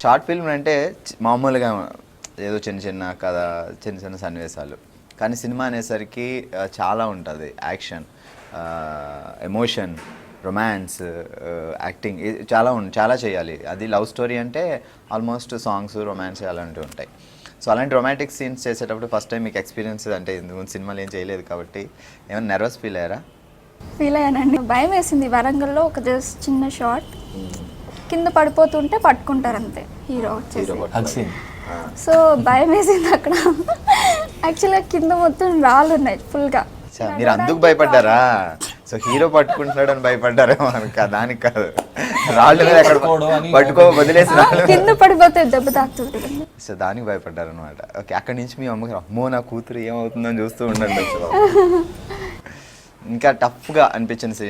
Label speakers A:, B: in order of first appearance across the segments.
A: Short film అంటే మామూలుగా ఏదో చిన్న చిన్న కథ, చిన్న చిన్న సన్నివేశాలు. కానీ సినిమా అనేసరికి చాలా ఉంటుంది. యాక్షన్, ఎమోషన్, రొమాన్స్, యాక్టింగ్ చాలా చేయాలి. అది లవ్ స్టోరీ అంటే ఆల్మోస్ట్ సాంగ్స్, రొమాన్స్ అలాంటివి ఉంటాయి. సో అలాంటి రొమాంటిక్ సీన్స్ చేసేటప్పుడు ఫస్ట్ టైం మీకు ఎక్స్పీరియన్స్ అంటే ఇంతకుముందు సినిమాలు ఏం చేయలేదు కాబట్టి ఏమైనా నర్వస్ ఫీల్ అయ్యారా?
B: ఫీల్ అయ్యానండి. భయం వేసింది. వరంగల్లో ఒక జస్ట్ చిన్న షాట్, కింద పడిపోతుంటే పట్టుకుంటారు అంతే హీరో వచ్చేసి. సో భయం వేసింది అక్కడ. యాక్చువల్గా కింద మొత్తం రాళ్ళు ఉన్నాయి ఫుల్గా.
A: మీరు అందుకు భయపడ్డారా? సో హీరో పట్టుకుంటున్నాడు అని భయపడ్డారేమో దానికి కాదు, రాళ్ళు మీద ఎక్కడ పట్టుకో వదిలేసి
B: కింద పడిపోతే దెబ్బ తాకుతుంటుంది.
A: సో దానికి భయపడ్డారు అనమాట. ఓకే, అక్కడి నుంచి మీ అమ్మగారు అమ్మో నా కూతురు ఏమవుతుందని చూస్తూ ఉండండి. ఇంకా టఫ్గా అనిపించింది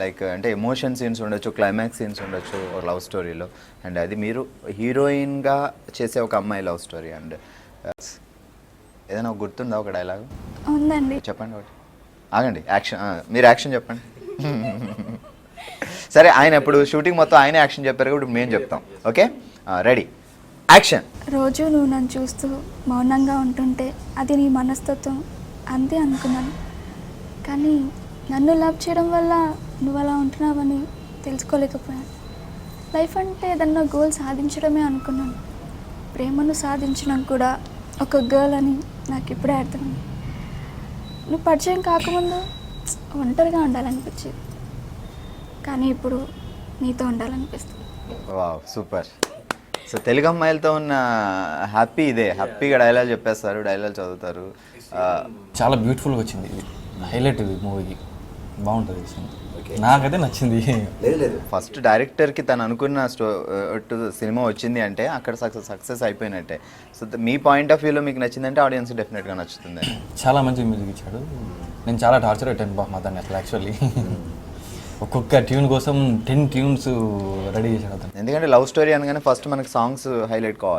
A: లైక్ అంటే ఎమోషన్ సీన్స్ ఉండొచ్చు, క్లైమాక్స్ సీన్స్ ఉండొచ్చు లవ్ స్టోరీలో, అండ్ అది మీరు హీరోయిన్గా చేసే ఒక అమ్మాయి లవ్ స్టోరీ. అండ్ ఏదైనా గుర్తుందా ఒక డైలాగ్?
B: ఉందండి.
A: చెప్పండి ఒకటి. ఆగండి, యాక్షన్ మీరు యాక్షన్ చెప్పండి. సరే, ఆయన ఇప్పుడు షూటింగ్ మొత్తం ఆయనే యాక్షన్ చెప్పారు కాబట్టి మేము చెప్తాం. Okay, ready, action.
B: రోజు నువ్వు నన్ను చూస్తూ మౌనంగా ఉంటుంటే అది నీ మనస్తత్వం అంతే అనుకున్నాను. కానీ నన్ను లవ్ చేయడం వల్ల నువ్వు అలా ఉంటున్నావని తెలుసుకోలేకపోయాను. లైఫ్ అంటే ఏదన్నా గోల్ సాధించడమే అనుకున్నాను. ప్రేమను సాధించడం కూడా ఒక గర్ల్ అని నాకు ఇప్పుడే అర్థమైంది. నువ్వు పరిచయం కాకముందు ఒంటరిగా ఉండాలనిపించేది, కానీ ఇప్పుడు నీతో ఉండాలనిపిస్తుంది.
A: Wow, super. సో తెలుగు అమ్మాయిలతో ఉన్న హ్యాపీ ఇదే. హ్యాపీగా డైలాగ్ చెప్పేస్తారు, డైలాగ్ చదువుతారు.
C: చాలా బ్యూటిఫుల్గా వచ్చింది. హైలైట్ ఇది మూవీకి, బాగుంటుంది. నాకైతే నచ్చింది.
A: ఫస్ట్ డైరెక్టర్కి తను అనుకున్న సినిమా వచ్చింది అంటే అక్కడ సక్సెస్ అయిపోయినట్టే. సో మీ పాయింట్ ఆఫ్ వ్యూలో మీకు నచ్చిందంటే ఆడియన్స్ డెఫినెట్గా నచ్చుతుంది.
C: చాలా మంచి మ్యూజిక్ ఇచ్చాడు. నేను చాలా టార్చర్ పెట్టాను మా దాన్ని అసలు. యాక్చువల్లీ ఒక్కొక్క ట్యూన్ కోసం 10 ట్యూన్స్ రెడీ చేశాడు అతను.
A: ఎందుకంటే లవ్ స్టోరీ అనగానే ఫస్ట్ మనకి సాంగ్స్ హైలైట్ కావాలి.